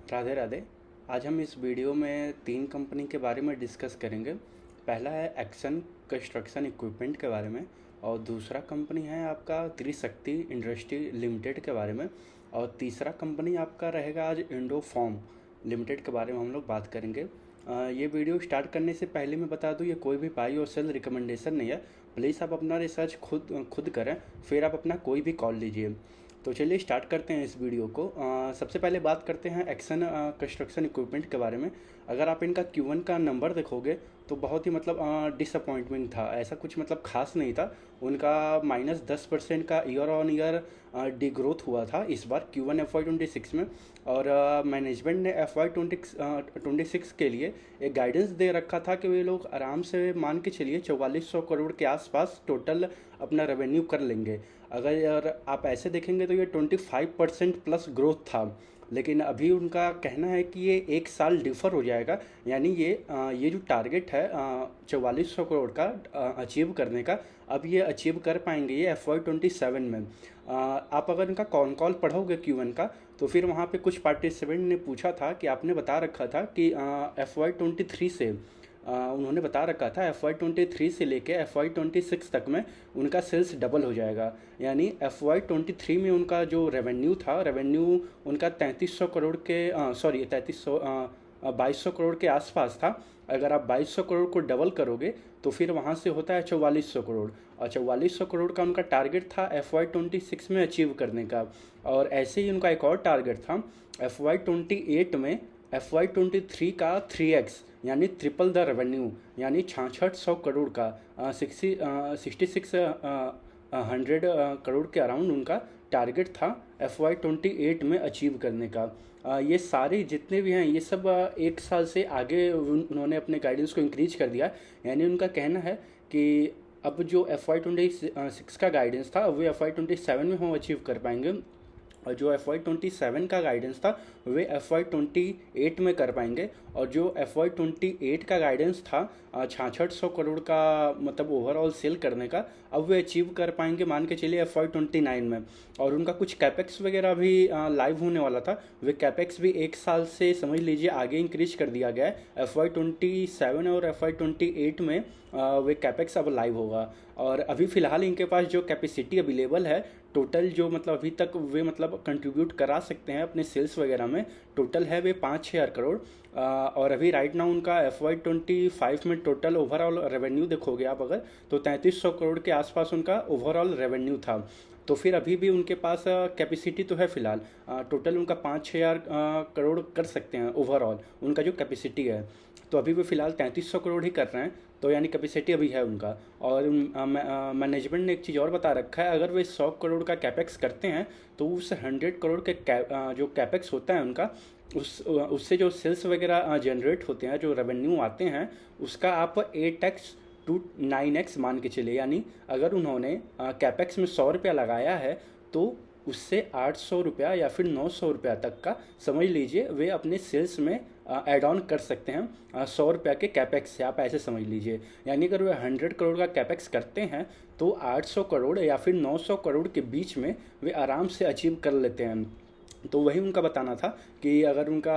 राधे राधे। आज हम इस वीडियो में तीन कंपनी के बारे में डिस्कस करेंगे। पहला है एक्सन कंस्ट्रक्शन इक्विपमेंट के बारे में, और दूसरा कंपनी है आपका त्रिशक्ति इंडस्ट्री लिमिटेड के बारे में, और तीसरा कंपनी आपका रहेगा आज इंडोफॉर्म लिमिटेड के बारे में हम लोग बात करेंगे। ये वीडियो स्टार्ट करने से पहले मैं बता दूं, ये कोई भी बाई और सेल रिकमेंडेशन नहीं है। प्लीज़ आप अपना रिसर्च खुद करें, फिर आप अपना कोई भी कॉल लीजिए। तो चलिए स्टार्ट करते हैं इस वीडियो को। सबसे पहले बात करते हैं एक्सन कंस्ट्रक्शन इक्विपमेंट के बारे में। अगर आप इनका Q1 का नंबर देखोगे तो बहुत ही मतलब डिसअपॉइंटमेंट था, ऐसा कुछ मतलब खास नहीं था। उनका -10% का ईयर ऑन ईयर डिग्रोथ हुआ था इस बार Q1 FY26 में। और मैनेजमेंट ने FY26 के लिए एक गाइडेंस दे रखा था कि वे लोग आराम से मान के चलिए 4400 करोड़ के आसपास टोटल अपना रेवेन्यू कर लेंगे। अगर आप ऐसे देखेंगे तो ये 25% प्लस ग्रोथ था, लेकिन अभी उनका कहना है कि ये एक साल डिफ़र हो जाएगा। यानी ये जो टारगेट है 4400 करोड़ का अचीव करने का, अब ये अचीव कर पाएंगे ये FY27 में। आप अगर इनका कॉल पढ़ोगे Q1 का, तो फिर वहाँ पे कुछ पार्टिसिपेंट ने पूछा था कि आपने बता रखा था कि FY23 से उन्होंने बता रखा था FY23 से लेके FY26 तक में उनका सेल्स डबल हो जाएगा। यानी FY23 में उनका जो रेवेन्यू उनका 3300 करोड़ के सॉरी 2200 करोड़ के आसपास था। अगर आप 2200 करोड़ को डबल करोगे तो फिर वहाँ से होता है 4400 करोड़, और 4400 करोड़ का उनका टारगेट था FY26 में अचीव करने का। और ऐसे ही उनका एक और टारगेट था FY28 में FY23 का 3x यानी ट्रिपल द रेवेन्यू, यानी 6600 करोड़ का 6600 करोड़ के अराउंड उनका टारगेट था FY28 में अचीव करने का। ये सारे जितने भी हैं ये सब एक साल से आगे उन्होंने अपने गाइडेंस को इंक्रीज कर दिया। यानी उनका कहना है कि अब जो FY26 का गाइडेंस था वो FY27 में हम अचीव कर पाएंगे, और जो FY27 का गाइडेंस था वे FY28 में कर पाएंगे। और जो FY28 का गाइडेंस था 6600 करोड़ का मतलब ओवरऑल सेल करने का, अब वे अचीव कर पाएंगे मान के चलिए FY29 में। और उनका कुछ कैपेक्स वगैरह भी लाइव होने वाला था, वे कैपेक्स भी एक साल से समझ लीजिए आगे इंक्रीज कर दिया गया है। FY27 और FY28 में वे कैपेक्स अब लाइव होगा। और अभी फ़िलहाल इनके पास जो कैपेसिटी अवेलेबल है टोटल, जो मतलब अभी तक वे मतलब कंट्रीब्यूट करा सकते हैं अपने सेल्स वगैरह में, टोटल है वे 5-6 करोड़। और अभी राइट नाउ उनका FY25 में टोटल ओवरऑल रेवेन्यू देखोगे आप अगर, तो 3300 करोड़ के आसपास उनका ओवरऑल रेवेन्यू था। तो फिर अभी भी उनके पास कैपेसिटी तो है फ़िलहाल, टोटल उनका 5-6 हज़ार करोड़ कर सकते हैं ओवरऑल उनका जो कैपेसिटी है। तो अभी वो फ़िलहाल 3300 करोड़ ही कर रहे हैं, तो यानी कैपेसिटी अभी है उनका। और मैनेजमेंट ने एक चीज़ और बता रखा है, अगर वे 100 करोड़ का कैपेक्स करते हैं तो उस 100 करोड़ के जो कैपेक्स होता है उनका, उससे जो सेल्स वगैरह जनरेट होते हैं, जो रेवेन्यू आते हैं, उसका आप 8x to 9x मान के चले। यानी अगर उन्होंने कैपेक्स में 100 रुपया लगाया है तो उससे 800 रुपया या फिर 900 रुपया तक का समझ लीजिए वे अपने सेल्स में ऐड ऑन कर सकते हैं 100 रुपया के कैपेक्स से, आप ऐसे समझ लीजिए। यानी अगर वे 100 करोड़ का कैपेक्स करते हैं तो 800 करोड़ या फिर 900 करोड़ के बीच में वे आराम से अचीव कर लेते हैं। तो वही उनका बताना था कि अगर उनका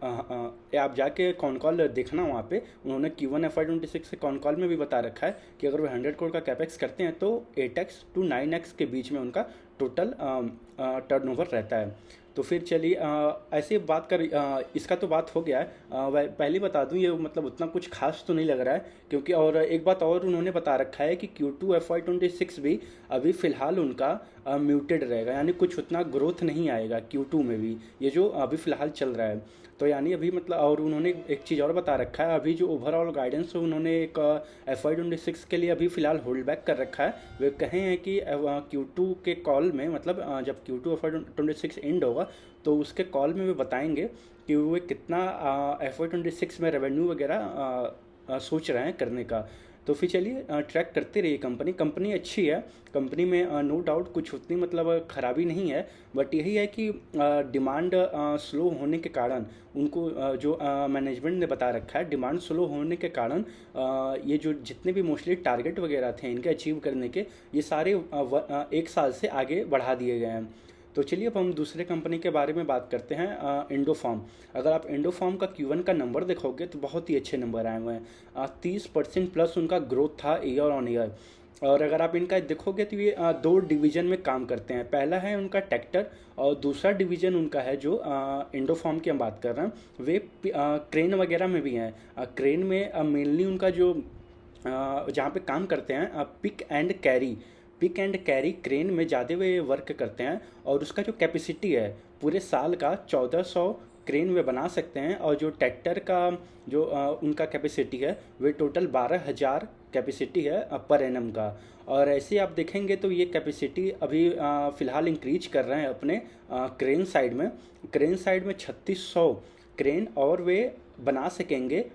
आप जाके कॉन कॉल देखना, वहाँ पे उन्होंने Q1 FY26 से कॉन कॉल में भी बता रखा है कि अगर वे 100 करोड़ का कैपेक्स करते हैं तो 8x to 9x के बीच में उनका टोटल टर्नओवर रहता है। तो फिर चलिए ऐसी बात कर इसका तो बात हो गया है। पहले बता दूं ये मतलब उतना कुछ खास तो नहीं लग रहा है, क्योंकि और एक बात और उन्होंने बता रखा है कि Q2 FY26 भी अभी फ़िलहाल उनका म्यूटेड रहेगा, यानी कुछ उतना ग्रोथ नहीं आएगा Q2 में भी, ये जो अभी फ़िलहाल चल रहा है। तो यानी अभी मतलब, और उन्होंने एक चीज़ और बता रखा है, अभी जो ओवरऑल गाइडेंस है उन्होंने एक FY26 के लिए अभी फ़िलहाल होल्ड बैक कर रखा है। वे कहे हैं कि Q2 के कॉल में मतलब जब Q2 FY26 एंड होगा तो उसके कॉल में वे बताएंगे कि वे कितना FY26 में रेवेन्यू वगैरह सोच रहे हैं करने का। तो फिर चलिए ट्रैक करते रहिए कंपनी अच्छी है। कंपनी में नो डाउट कुछ उतनी मतलब ख़राबी नहीं है, बट यही है कि डिमांड स्लो होने के कारण उनको जो मैनेजमेंट ने बता रखा है, डिमांड स्लो होने के कारण ये जो जितने भी मोस्टली टारगेट वगैरह थे इनके अचीव करने के, ये सारे एक साल से आगे बढ़ा दिए गए हैं। तो चलिए अब हम दूसरे कंपनी के बारे में बात करते हैं, इंडोफार्म। अगर आप इंडोफार्म का Q1 का नंबर देखोगे तो बहुत ही अच्छे नंबर आए हुए हैं। 30% प्लस उनका ग्रोथ था ईयर ऑन ईयर। और अगर आप इनका देखोगे तो ये दो डिवीजन में काम करते हैं। पहला है उनका ट्रैक्टर और दूसरा डिवीजन उनका है जो इंडोफार्म की हम बात कर रहे हैं, वे क्रेन वगैरह में भी हैं। क्रेन में मेनली उनका जो जहाँ पे काम करते हैं, पिक एंड कैरी क्रेन में ज़्यादा वे वर्क करते हैं। और उसका जो कैपेसिटी है पूरे साल का 1400 क्रेन वे बना सकते हैं। और जो ट्रैक्टर का जो उनका कैपेसिटी है वे टोटल 12,000 कैपेसिटी है पर एनम का। और ऐसे आप देखेंगे तो ये कैपेसिटी अभी फ़िलहाल इंक्रीज कर रहे हैं अपने क्रेन साइड में 3600 क्रेन और वे बना सकेंगे।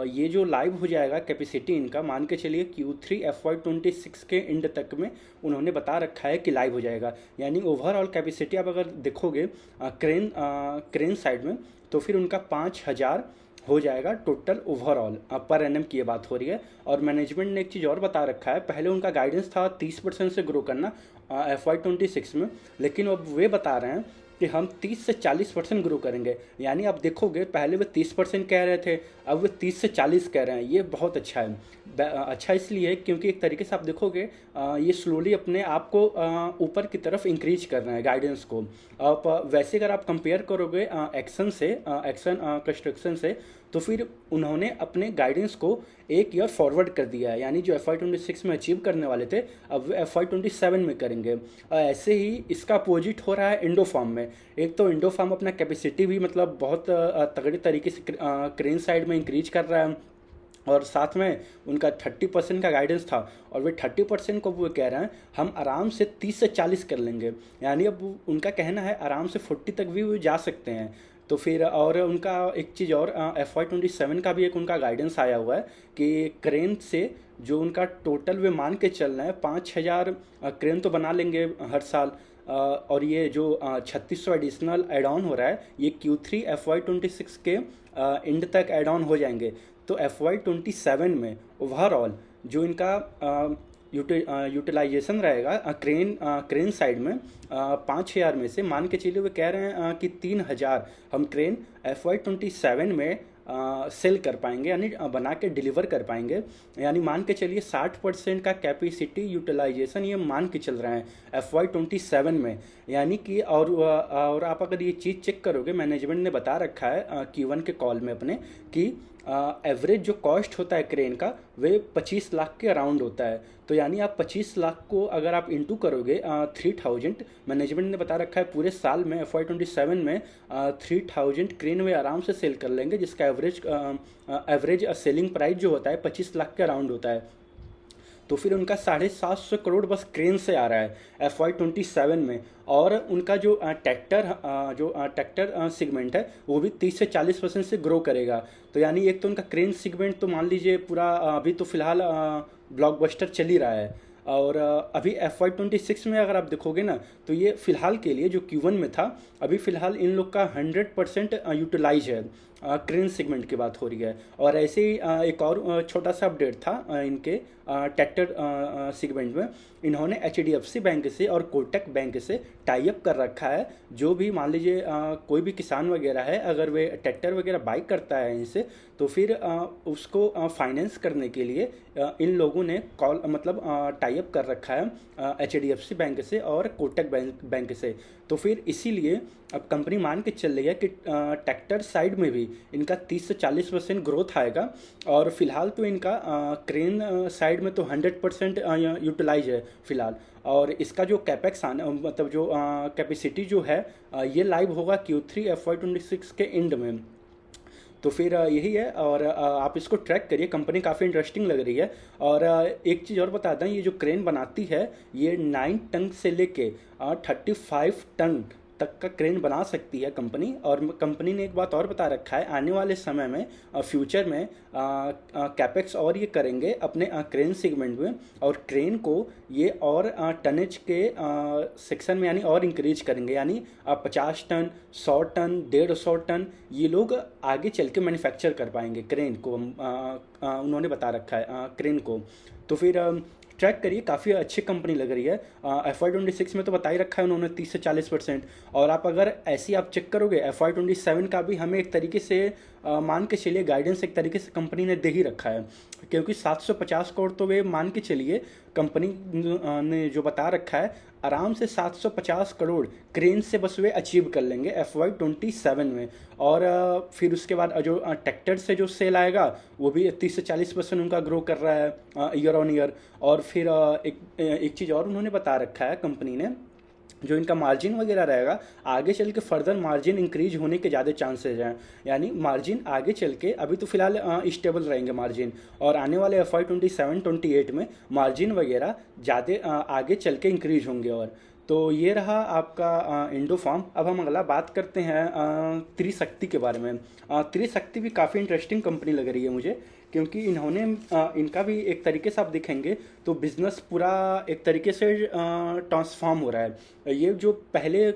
ये जो लाइव हो जाएगा कैपेसिटी इनका, मान के चलिए Q3 FY26 के एंड तक में उन्होंने बता रखा है कि लाइव हो जाएगा। यानी ओवरऑल कैपेसिटी आप अगर देखोगे क्रेन साइड में तो फिर उनका 5,000 हो जाएगा टोटल ओवरऑल पर एनम की ये बात हो रही है। और मैनेजमेंट ने एक चीज़ और बता रखा है, पहले उनका गाइडेंस था 30% से ग्रो करना FY26 में, लेकिन अब वे बता रहे हैं कि हम 30 से 40% ग्रो करेंगे। यानी आप देखोगे पहले वे 30% कह रहे थे, अब वे 30 से 40 कह रहे हैं। ये बहुत अच्छा है। अच्छा इसलिए क्योंकि एक तरीके से आप देखोगे ये स्लोली अपने आप को ऊपर की तरफ इंक्रीज कर रहे हैं गाइडेंस को। आप वैसे अगर आप कंपेयर करोगे एक्शन कंस्ट्रक्शन से, तो फिर उन्होंने अपने गाइडेंस को एक ईयर फॉरवर्ड कर दिया है। यानी जो FY26 में अचीव करने वाले थे अब वे FY27 में करेंगे। ऐसे ही इसका अपोजिट हो रहा है इंडोफार्म में। एक तो इंडोफार्म अपना कैपेसिटी भी मतलब बहुत तगड़े तरीके से क्रेन साइड में इंक्रीज कर रहा है। और साथ में उनका 30% का गाइडेंस था और वे 30% को वो कह रहे हैं हम आराम से 30 से 40 कर लेंगे। यानी अब उनका कहना है आराम से 40 तक भी वो जा सकते हैं। तो फिर और उनका एक चीज़ और FY27 का भी एक उनका गाइडेंस आया हुआ है कि क्रेन से जो उनका टोटल वे मान के चल रहे हैं 5,000 क्रेन तो बना लेंगे हर साल। और ये जो 3600 एडिशनल एड ऑन हो रहा है ये Q3 FY26 के एंड तक एड ऑन हो जाएंगे। तो FY27 में ओवरऑल जो इनका यूटिलाइजेशन रहेगा क्रेन साइड में 5,000 में से मान के चलिए वे कह रहे हैं कि 3,000 हम क्रेन FY27 में सेल कर पाएंगे, यानी बना के डिलीवर कर पाएंगे। यानी मान के चलिए 60% का कैपेसिटी यूटिलाइजेशन ये मान के चल रहे हैं FY27 में। यानी कि और आप अगर ये चीज़ चेक करोगे, मैनेजमेंट ने बता रखा है Q1 के कॉल में अपने कि एवरेज जो कॉस्ट होता है क्रेन का वे 25 लाख के अराउंड होता है। तो यानी आप 25 लाख को अगर आप इंटू करोगे 3,000, मैनेजमेंट ने बता रखा है पूरे साल में FY27 में 3,000 क्रेन वे आराम से सेल कर लेंगे, जिसका एवरेज सेलिंग प्राइस जो होता है 25 लाख के अराउंड होता है। तो फिर उनका 750 करोड़ बस क्रेन से आ रहा है FY27 में। और उनका जो ट्रैक्टर सेगमेंट है वो भी 30 से 40% से ग्रो करेगा। तो यानी एक तो उनका क्रेन सेगमेंट तो मान लीजिए पूरा अभी तो फिलहाल ब्लॉकबस्टर चल ही रहा है। और अभी FY26 में अगर आप देखोगे ना तो ये फ़िलहाल के लिए जो Q1 में था, अभी फ़िलहाल इन लोग का 100% यूटिलाइज है। क्रेन सेगमेंट की बात हो रही है। और ऐसे ही एक और छोटा सा अपडेट था इनके ट्रैक्टर सेगमेंट में। इन्होंने HDFC बैंक से और कोटक बैंक से टाई अप कर रखा है। जो भी मान लीजिए कोई भी किसान वगैरह है, अगर वे ट्रैक्टर वगैरह बाई करता है इनसे, तो फिर उसको फाइनेंस करने के लिए इन लोगों ने टाई अप कर रखा है HDFC बैंक से और कोटक बैंक से। तो फिर इसीलिए अब कंपनी मान के चल रही है कि ट्रैक्टर साइड में भी इनका 30 से 40% ग्रोथ आएगा। और फिलहाल तो इनका क्रेन साइड में तो 100% यूटिलाइज है फिलहाल। और इसका जो कैपेक्स आना मतलब जो कैपेसिटी जो है ये लाइव होगा Q3 FY26 के एंड में। तो फिर यही है। और आप इसको ट्रैक करिए, कंपनी काफ़ी इंटरेस्टिंग लग रही है। और एक चीज़ और बता दें, ये जो क्रेन बनाती है ये 9 टन से लेके 35 टन तक का क्रेन बना सकती है कंपनी। और कंपनी ने एक बात और बता रखा है, आने वाले समय में फ्यूचर में कैपेक्स और ये करेंगे अपने क्रेन सेगमेंट में। और क्रेन को ये और टनेज के सेक्शन में यानी और इंक्रीज करेंगे। यानी 50 टन, 100 टन, 150 टन ये लोग आगे चल के मैन्युफैक्चर कर पाएंगे क्रेन को। उन्होंने बता रखा है क्रेन को। तो फिर ट्रैक करिए, काफ़ी अच्छी कंपनी लग रही है। FY26 में तो बता ही रखा है उन्होंने 30 से 40%। और आप अगर ऐसी आप चेक करोगे FY27 का भी हमें एक तरीके से मान के चलिए गाइडेंस एक तरीके से कंपनी ने दे ही रखा है, क्योंकि 750 करोड़ तो वे मान के चलिए कंपनी ने जो बता रखा है, आराम से 750 करोड़ क्रेन से बस वे अचीव कर लेंगे FY27 में। और फिर उसके बाद जो ट्रैक्टर से जो सेल आएगा वो भी 30 से 40% उनका ग्रो कर रहा है ईयर ऑन ईयर। और फिर एक चीज़ और उन्होंने बता रखा है कंपनी ने, जो इनका मार्जिन वगैरह रहेगा आगे चल के फर्दर मार्जिन इंक्रीज होने के ज़्यादा चांसेज हैं। यानी मार्जिन आगे चल के, अभी तो फिलहाल स्टेबल रहेंगे मार्जिन, और आने वाले FY27-28 में मार्जिन वगैरह ज़्यादा आगे चल के इंक्रीज होंगे। और तो ये रहा आपका इंडो फार्म। अब हम अगला बात करते हैं त्रिशक्ति के बारे में। त्रिशक्ति भी काफ़ी इंटरेस्टिंग कंपनी लग रही है मुझे, क्योंकि इन्होंने इनका भी एक तरीके से आप देखेंगे तो बिज़नेस पूरा एक तरीके से ट्रांसफॉर्म हो रहा है। ये जो पहले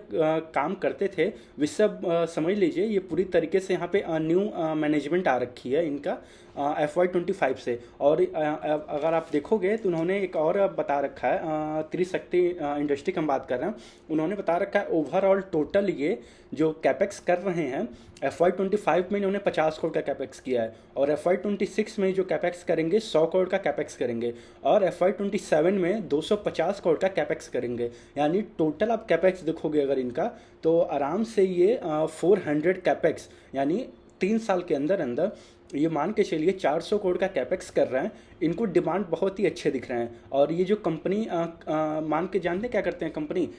काम करते थे वे सब समझ लीजिए ये पूरी तरीके से यहाँ पे न्यू मैनेजमेंट आ रखी है इनका FY25 से। और अगर आप देखोगे तो उन्होंने एक और बता रखा है, त्रिशक्ति इंडस्ट्री की हम बात कर रहे हैं, उन्होंने बता रखा है ओवरऑल टोटल ये जो कैपेक्स कर रहे हैं FY25 में इन्होंने 50 करोड़ का कैपेक्स किया है, और FY26 में जो कैपेक्स करेंगे 100 करोड़ का कैपेक्स करेंगे, और FY27 में 250 करोड़ का कैपेक्स करेंगे। यानी टोटल आप कैपेक्स देखोगे अगर इनका, तो आराम से ये 400 कैपेक्स, यानी 3 साल के अंदर अंदर ये मान के चलिए 400 करोड़ का कैपेक्स कर रहे हैं। इनको डिमांड बहुत ही अच्छे दिख रहे हैं। और ये जो कंपनी मान के जानते क्या करते हैं, कंपनी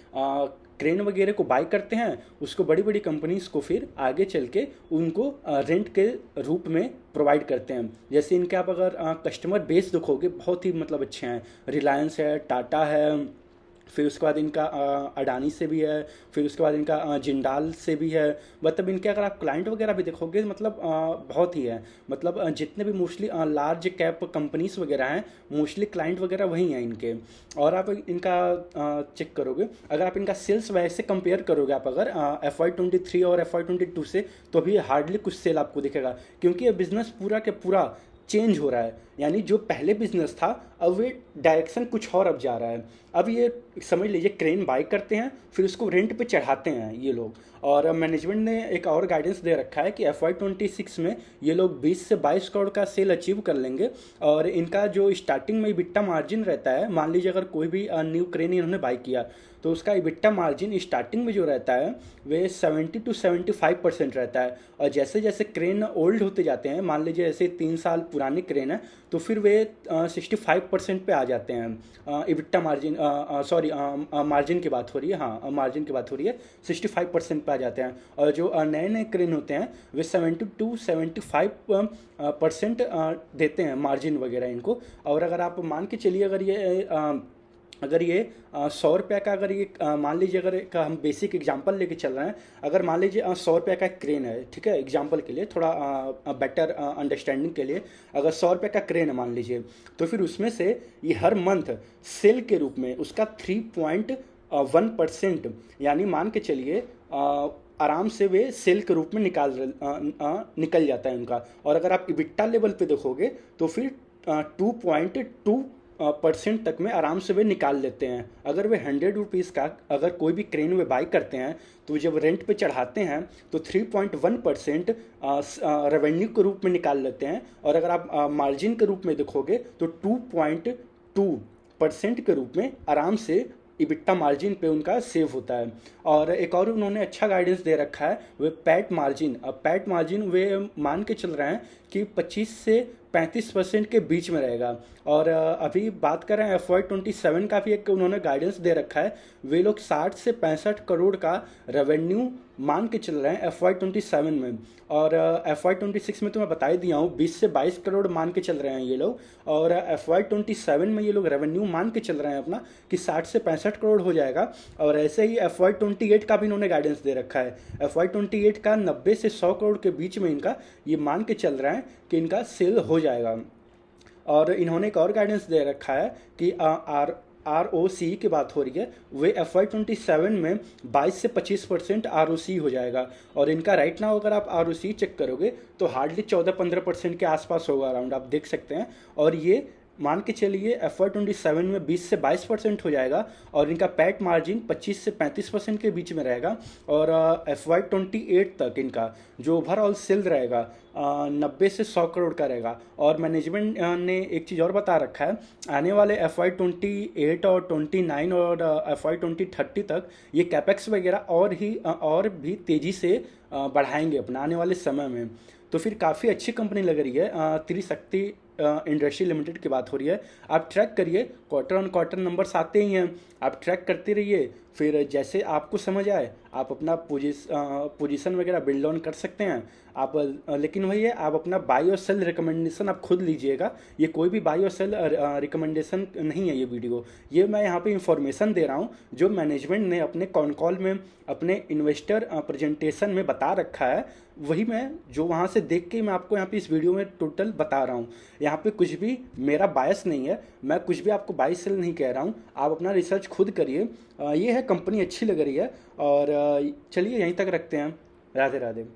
क्रेन वगैरह को बाय करते हैं, उसको बड़ी बड़ी कंपनीज को फिर आगे चल के उनको रेंट के रूप में प्रोवाइड करते हैं। जैसे इनके आप अगर कस्टमर बेस देखोगे बहुत ही मतलब अच्छे हैं, रिलायंस है, टाटा है, फिर उसके बाद इनका अडानी से भी है, फिर उसके बाद इनका जिंदाल से भी है। मतलब इनके अगर आप क्लाइंट वगैरह भी देखोगे मतलब बहुत ही है। मतलब जितने भी मोस्टली लार्ज कैप कंपनीज वगैरह हैं मोस्टली क्लाइंट वगैरह वही हैं इनके। और आप इनका चेक करोगे, अगर आप इनका सेल्स वैसे कंपेयर करोगे आप अगर FY23 और FY22 से, तो अभी हार्डली कुछ सेल आपको दिखेगा, क्योंकि ये बिजनेस पूरा के पूरा चेंज हो रहा है। यानी जो पहले बिजनेस था अब वे डायरेक्शन कुछ और अब जा रहा है। अब ये समझ लीजिए क्रेन बाय करते हैं फिर उसको रेंट पे चढ़ाते हैं ये लोग। और मैनेजमेंट ने एक और गाइडेंस दे रखा है कि FY26 में ये लोग 20 से 22 करोड़ का सेल अचीव कर लेंगे। और इनका जो स्टार्टिंग में इबिट्टा मार्जिन रहता है, मान लीजिए अगर कोई भी न्यू क्रेन इन्होंने बाय किया तो उसका इबिट्टा मार्जिन स्टार्टिंग में जो रहता है वे 70 to 75% रहता है। और जैसे जैसे क्रेन ओल्ड होते जाते हैं, मान लीजिए ऐसे 3 साल पुरानी क्रेन है, तो फिर वे 65% पे आ जाते हैं इबिट्टा मार्जिन। सॉरी, मार्जिन की बात हो रही है, हाँ मार्जिन की बात हो रही है, 65% पे आ जाते हैं। और जो नए नए क्रेन होते हैं वे 70 to 75% देते हैं मार्जिन वगैरह इनको। और अगर आप मान के चलिए अगर ये 100 रुपये का, अगर ये मान लीजिए अगर का हम बेसिक एग्जांपल लेके चल रहे हैं, अगर मान लीजिए 100 रुपये का क्रेन है, ठीक है, एग्जांपल के लिए थोड़ा बेटर अंडरस्टैंडिंग के लिए, अगर 100 रुपये का क्रेन है मान लीजिए, तो फिर उसमें से ये हर मंथ सेल के रूप में उसका 3.1%, यानी मान के चलिए आराम से वे सेल के रूप में निकल जाता है उनका। और अगर आप इबिट्टा लेवल पे देखोगे तो फिर 2.2% तक में आराम से वे निकाल लेते हैं। अगर वे 100 रुपीज़ का अगर कोई भी क्रेन वे बाई करते हैं तो जब रेंट पे चढ़ाते हैं तो 3.1% रेवेन्यू के रूप में निकाल लेते हैं। और अगर आप मार्जिन के रूप में देखोगे तो 2.2% के रूप में आराम से इबिट्टा मार्जिन पे उनका सेव होता है। और एक और उन्होंने अच्छा गाइडेंस दे रखा है वे पैट मार्जिन। अब पैट मार्जिन वे मान के चल रहे हैं कि 25 से 35% के बीच में रहेगा। और अभी बात कर रहे हैं FY27 का भी एक उन्होंने गाइडेंस दे रखा है, वे लोग 60 से 65 करोड़ का रेवेन्यू मान के चल रहे हैं FY27 में। और FY26 में तो मैं बता ही दिया हूँ 20 से 22 करोड़ मान के चल रहे हैं ये लोग। और FY27 में ये लोग रेवेन्यू मान के चल रहे हैं अपना कि 60 से 65 करोड़ हो जाएगा। और ऐसे ही FY28 का भी इन्होंने गाइडेंस दे रखा है, FY28 का 90 से 100 करोड़ के बीच में इनका ये मान के चल रहा है कि इनका सेल हो जाएगा। और इन्होंने एक और गाइडेंस दे रखा है कि ROC की बात हो रही है, वे FY27 में 22 से 25% ROC हो जाएगा। और इनका राइट नाउ अगर आप ROC चेक करोगे तो हार्डली 14-15% के आसपास होगा अराउंड, आप देख सकते हैं। और ये मान के चलिए FY27 में 20 से 22% हो जाएगा और इनका पैट मार्जिन 25 से 35% के बीच में रहेगा। और FY28 तक इनका जो ओवरऑल सेल रहेगा 90 से 100 करोड़ का रहेगा। और मैनेजमेंट ने एक चीज़ और बता रखा है, आने वाले FY28 और 29 और FY2030 तक ये कैपेक्स वगैरह और भी तेज़ी से बढ़ाएंगे अपना आने वाले समय में। तो फिर काफ़ी अच्छी कंपनी लग रही है। त्रिशक्ति इंडस्ट्री लिमिटेड की बात हो रही है। आप ट्रैक करिए, क्वार्टर ऑन क्वार्टर नंबर्स आते ही हैं, आप ट्रैक करते रहिए। फिर जैसे आपको समझ आए आप अपना पोजीशन वगैरह बिल्ड ऑन कर सकते हैं आप। लेकिन वही है, आप अपना बाई और सेल रिकमेंडेशन आप खुद लीजिएगा। ये कोई भी बाई और सेल रिकमेंडेशन नहीं है ये वीडियो। ये मैं यहाँ पे इंफॉर्मेशन दे रहा हूँ जो मैनेजमेंट ने अपने कॉन कॉल में, अपने इन्वेस्टर प्रेजेंटेशन में बता रखा है। वही मैं जो वहाँ से देख के मैं आपको यहाँ पे इस वीडियो में टोटल बता रहा हूँ। यहाँ पे कुछ भी मेरा बायस नहीं है, मैं कुछ भी आपको बाई सेल नहीं कह रहा हूँ। आप अपना रिसर्च खुद करिए। ये है, कंपनी अच्छी लग रही है। और चलिए यहीं तक रखते हैं। राधे राधे।